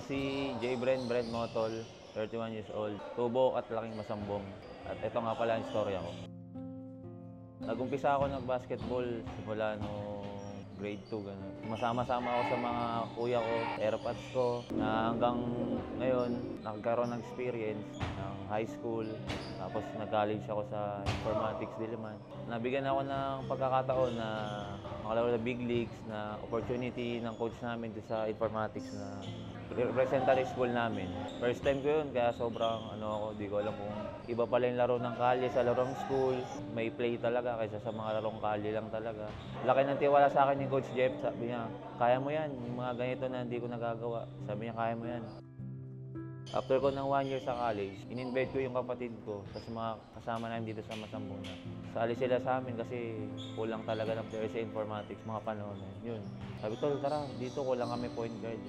si J. Brent Motol, 31 years old, tubo at laking masambong. At ito nga pala ang istorya ko. Nag-umpisa ako nag-basketball simula nung grade 2, gano'n. Masama-sama ako sa mga kuya ko, airpods ko, na hanggang ngayon nagkaroon ng experience ng high school. Tapos nag-college ako sa Informatics Diliman. Nabigyan ako ng pagkakataon na makalaro na big leagues, na opportunity ng coach namin sa Informatics na representative school namin. First time ko yun, kaya sobrang di ko alam kung iba pala yung laro ng kalye sa larong school. May play talaga kaysa sa mga larong kalye lang talaga. Laki ng tiwala sa akin ni Coach Jeff. Sabi niya, kaya mo yan. Yung mga ganito na hindi ko nagagawa. Sabi niya, kaya mo yan. After ko ng 1 year sa college, in-invite ko yung kapatid ko, tapos mga kasama namin dito sa Masambong na. Sali sila sa amin kasi kulang talaga ng player sa informatics, mga panahon na yun. Sabi, tol, tara, dito kulang kami point guard.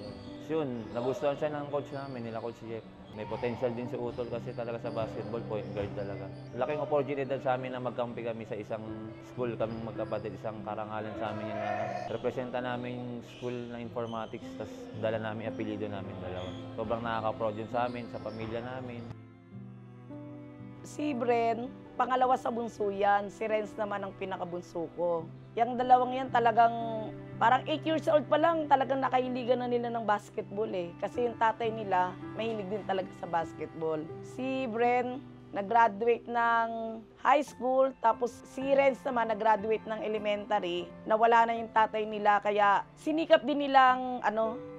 Yun, nagustuhan siya ng coach namin, nila Coach Jeff. May potential din si Utol kasi talaga sa basketball, point guard talaga. Laking oportunidad sa amin na magkampi kami sa isang school, kaming magkapatid, isang karangalan sa amin yun na representa namin yung school na informatics, tapos dala namin apelido namin dalawa. Sobrang nakaka-proud yun sa amin, sa pamilya namin. Si Bren, pangalawa sa bunso yan. Si Renz naman ang pinakabunso ko. Yang dalawang yan talagang, parang 8 years old pa lang, talagang nakahiligan na nila ng basketball eh. Kasi yung tatay nila, mahilig din talaga sa basketball. Si Bren, nag-graduate ng high school, tapos si Renz naman nag-graduate ng elementary. Nawala na yung tatay nila, kaya sinikap din nilang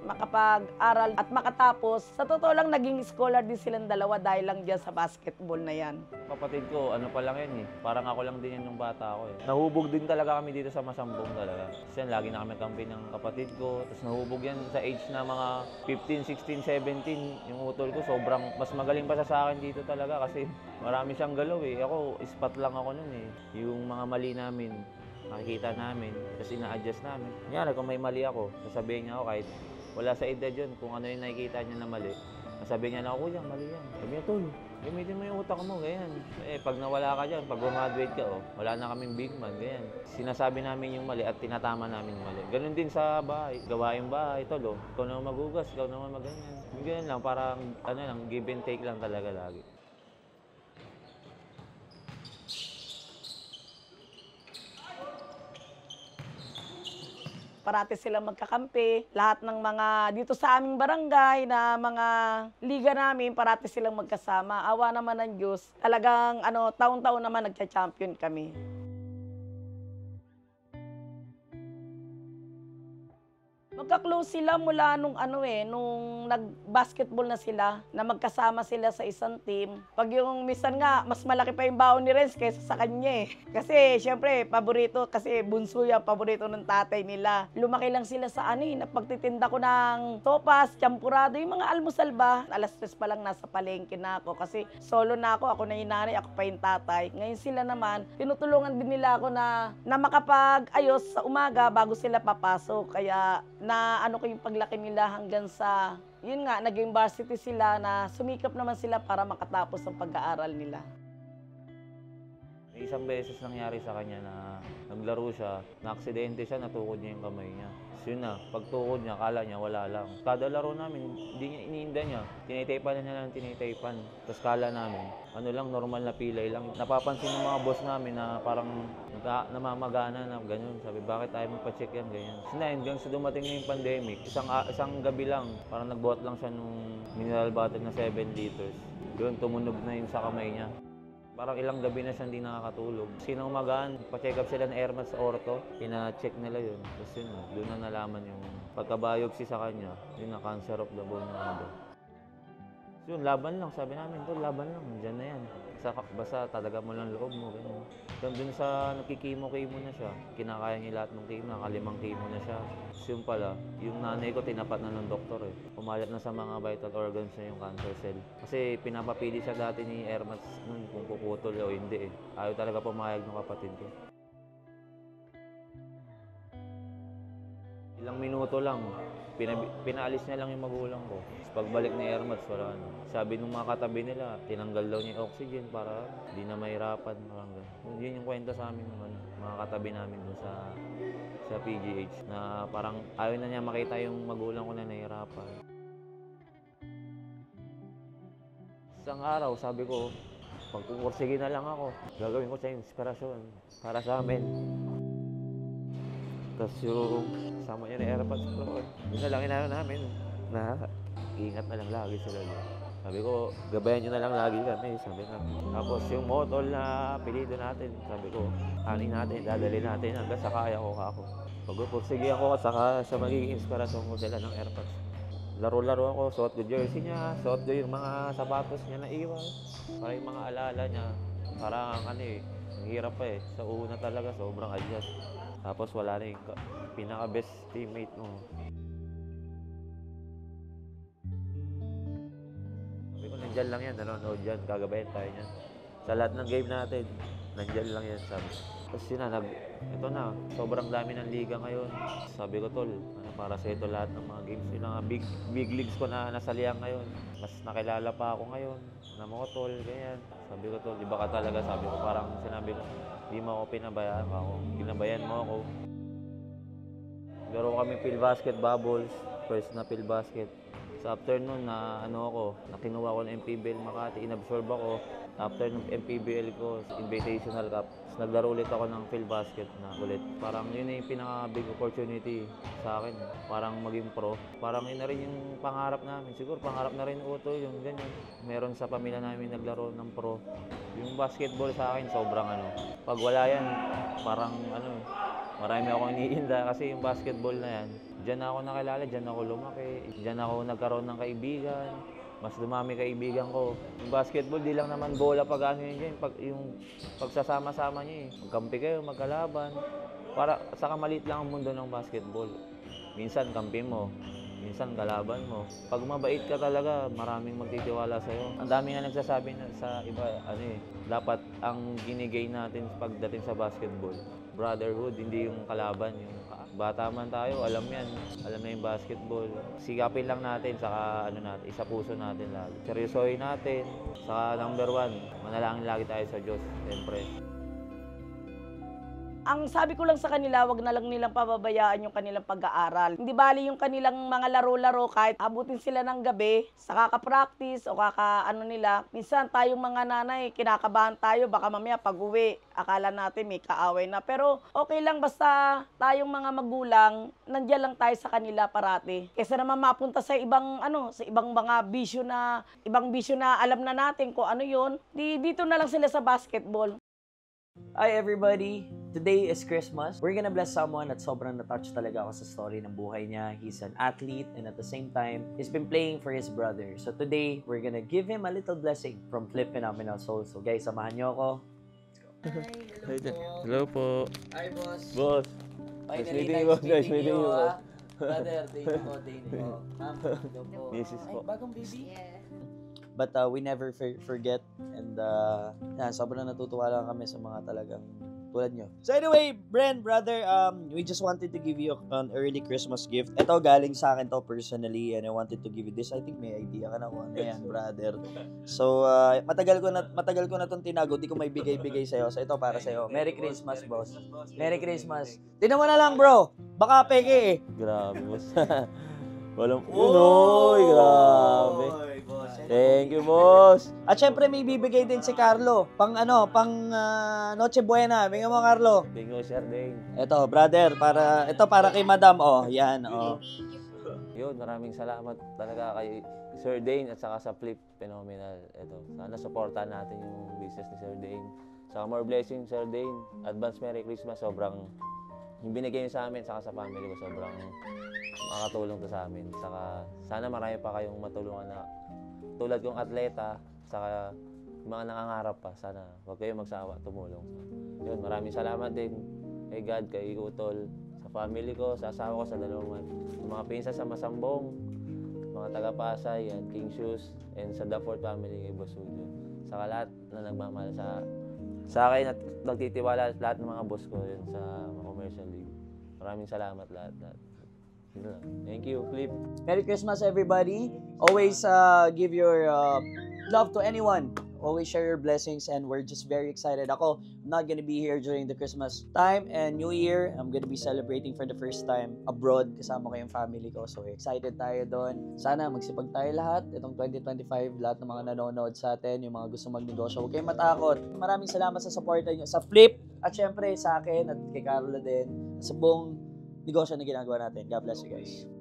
makapag-aral at makatapos. Sa totoo lang, naging scholar din silang dalawa dahil lang dyan sa basketball na yan. Kapatid ko, pa lang yan eh. Parang ako lang din yan nung bata ako eh. Nahubog din talaga kami dito sa Masambong talaga. Kasi yan, lagi na kami kampi ng kapatid ko. Tapos nahubog yan sa age na mga 15, 16, 17. Yung utol ko, sobrang mas magaling pa sa akin dito talaga kasi marami siyang galaw eh. Ako, spot lang ako nun eh. Yung mga mali namin, nakikita namin, kasi ina-adjust namin. Kunyari, kung may mali ako, sasabihin niya ako kahit wala sa edad yun, kung ano yung nakikita niya na mali. Sasabihin niya na ako, kuya, mali yan. Sabi niya, tol, gamitin mo yung utak mo, ganyan. Eh, pag nawala ka dyan, pag graduate ka, wala na kaming big man, ganyan. Sinasabi namin yung mali at tinatama namin yung mali. Ganun din sa bahay, gawaing bahay, tol, ikaw naman magugas, ikaw naman maganyan. Ganyan lang, parang, give and take lang talaga lagi. Parati silang magkakampi. Lahat ng mga dito sa aming barangay na mga liga namin, parati silang magkasama. Awa naman ng Diyos. Talagang taon-taon naman nagcha-champion kami. Magka-close sila mula nung nung nag-basketball na sila, na magkasama sila sa isang team. Pag yung minsan nga, mas malaki pa yung baon ni Renz kaysa sa kanya eh. Kasi syempre, paborito, kasi bunso yan, paborito ng tatay nila. Lumaki lang sila sa pagtitinda ko ng sopas, champurado, yung mga almusal ba. Alas 3 pa lang nasa palengke na ako kasi solo na ako na yung nanay, ako pa yung tatay. Ngayon sila naman, tinutulungan din nila ako na makapag-ayos sa umaga bago sila papasok. Kaya na ko yung paglaki nila hanggang sa, yun nga, naging varsity sila na sumikap naman sila para makatapos ang pag-aaral nila. Isang beses nangyari sa kanya na naglaro siya, na-aksidente siya, natukod niya yung kamay niya. So yun na, pagtukod niya, akala niya wala lang. Kada laro namin, hindi niya iniinda niya. Tinitaypan niya lang tinitaypan. Tapos kala namin, normal na pilay lang. Napapansin ng mga boss namin na parang namamagana na gano'n. Sabi, bakit tayo magpa-check yan, ganyan. So na, hanggang sa dumating na yung pandemic, isang gabi lang, parang nagbuhat lang siya nung mineral bottle na 7 liters. Yun, tumunog na yun sa kamay niya. Parang ilang gabi na siya hindi nakakatulog. Sinaumagaan, pa-check up sila ng airmat sa orto, pina-check nila yun. Tapos yun, doon na nalaman yung pagka-biopsy sa kanya, yun na cancer of the bone na ano. So yun, laban lang, sabi namin, tol, laban lang, dyan na yan. Basta tataga mo lang loob mo, ganyan. Doon sa nakikimo-kimo na siya, kinakaya niya lahat ng chemo, nakalimang chemo na siya. So yun pala, yung nanay ko tinapat na ng doktor eh. Pumalat na sa mga vital organs na yung cancer cell. Kasi pinapapili siya dati ni Ermats nun kung puputol o hindi eh. Ayaw talaga pumayag ng kapatid ko. Ilang minuto lang, pinaalis niya lang yung magulang ko. Pagbalik ni Ermats, wala na. Sabi nung mga katabi nila, tinanggal daw niya yung oxygen para di na mahirapan. Yun yung kwento sa amin ng mga katabi namin dun sa PGH na parang ayaw na niya makita yung magulang ko na nahihirapan. Isang araw, sabi ko, pagpupursige na lang ako. Gagawin ko sa inspirasyon para sa amin. Tapos yung kasama niya ni Airpods Pro, yun na lang inano namin na ingat na lang lagi sila doon. Sabi ko, gabayan nyo na lang lagi kami, sabi na. Tapos yung motol na pilido natin, sabi ko, anin natin, dadali natin hanggang sa kaya ko ako. Pagpupursige ako saka sa magiging inspirasyon ko sila ng Airpods. Laro-laro ako, suot ko jersey niya, suot ko yung mga sapatos niya na iwan. Para yung mga alala niya, parang ang hirap pa eh. Sa una talaga, sobrang adjust. Tapos wala na yung pinaka-best teammate mo. Sabi ko, nandyan lang yan, nanonood dyan, gagabayan tayo niyan. Sa lahat ng game natin, nandyan lang yan, sabi. Tapos yun na, ito na, sobrang dami ng liga ngayon. Sabi ko, tol, para sa ito lahat ng mga games, yung mga big leagues ko na nasalihan ngayon. Mas nakilala pa ako ngayon, na mga tol, ganyan. Sabi ko, tol, iba ka talaga, sabi ko, parang sinabi ko, di mo ako pinabayaan ako, pinabayan mo ako. Laro kami field basket bubbles, first na field basket. Sa afternoon na nakinuha ko ng MPBL Makati, inabsorb ako. After ng MPBL ko, Invitational Cup, naglaro ulit ako ng field basket na ulit. Parang yun na yung pinaka-big opportunity sa akin, parang maging pro. Parang yun na rin yung pangarap namin. Siguro pangarap na rin Utol, yung ganyan. Meron sa pamilya namin naglaro ng pro. Yung basketball sa akin, sobrang pag wala yan, parang marami akong iniinda kasi yung basketball na yan. Diyan ako nakilala, diyan ako lumaki, diyan ako nagkaroon ng kaibigan. Mas dumami kaibigan ko. Yung basketball, di lang naman bola pag yung pagsasama-sama niyo eh. Magkampi kayo, magkalaban. Para saka maliit lang ang mundo ng basketball. Minsan kampi mo, minsan kalaban mo. Pag mabait ka talaga, maraming magtitiwala sa'yo. Ang dami nga nagsasabi na sa iba, dapat ang ginigay natin pagdating sa basketball, brotherhood, hindi yung kalaban. Yung bata man tayo, alam yan. Alam na yung basketball. Sikapin lang natin, saka isa puso natin lagi. Seryosohin natin. Saka number 1, manalangin lagi tayo sa Diyos, siyempre. Ang sabi ko lang sa kanila, wag na lang nilang pababayaan yung kanilang pag-aaral. Hindi bali yung kanilang mga laro-laro kahit abutin sila ng gabi sa kaka-practice o nila. Minsan tayong mga nanay, kinakabahan tayo, baka mamaya pag-uwi, akala natin may kaaway na. Pero okay lang basta tayong mga magulang, nandiyan lang tayo sa kanila parati. Kesa naman mapunta sa ibang mga bisyo na alam na natin kung ano yun. Dito na lang sila sa basketball. Hi everybody! Today is Christmas. We're gonna bless someone at sobrang na-touch talaga ako sa story ng buhay niya. He's an athlete and at the same time, he's been playing for his brother. So today, we're gonna give him a little blessing from Flip Phenomenal Soul. So guys, samahan niyo ako. Hi, hello po. Hi boss! Boss! Finally, meeting nice you, boss. Nice meeting meeting you, you, ah. boss. Brother, thank you po. Ma'am, hello po. Mrs. Ay, po. bagong baby? Yeah. But we never forget and sobrang natutuwa lang kami sa mga talagang tulad nyo. So anyway, Bren, brother, we just wanted to give you an early Christmas gift. Ito galing sa akin to personally and I wanted to give you this. I think may idea ka na kung ano yan, brother. So matagal ko na tong tinago, di ko may bigay sa'yo. So ito para sa'yo. Merry Christmas, boss. Merry Christmas. Tingnan mo na lang, bro. Baka peke eh. Grabe, boss. Walang unoy, grabe. Thank you, boss. At syempre may bibigay din si Carlo. Pang Noche Buena. Bigyan mo, Carlo. Bingo, Sir Dane. Ito, brother, para kay Madam. Oh, yan, oh. Yun, maraming salamat talaga kay Sir Dane at saka sa Flip Phenomenal. Ito, sana supportan natin yung business ni Sir Dane. Saka more blessings, Sir Dane. Advance Merry Christmas. Sobrang, yung binigay niyo sa amin, saka sa family ko, sobrang makatulong to sa amin. Saka, sana marami pa kayong matulungan na tulad kong atleta, saka mga nangangarap pa, sana huwag kayong magsawa, tumulong. Yun, maraming salamat din kay God, kay Utol, sa family ko, sa asawa ko, sa dalawang mga pinsa sa Masambong, mga taga-Pasay, yan, King Shoes, and sa The Fort family kay Boss Ujo. Saka lahat na nagmamahal sa akin at nagtitiwala lahat ng mga boss ko yun sa commercial league. Maraming salamat lahat. Thank you, Flip. Merry Christmas, everybody. Always give your love to anyone always share your blessings, and we're just very excited. Ako, I'm not gonna be here during the Christmas time and New Year. I'm gonna be celebrating for the first time abroad kasama ko yung family ko. So excited tayo doon. Sana magsipag tayo lahat itong 2025, lahat ng mga nanonood sa atin, yung mga gusto magnegosyo. Huwag kayong matakot. Maraming salamat sa support niyo sa Flip at syempre sa akin at kay Carlo din sa buong negosyo na ginagawa natin. God bless you guys.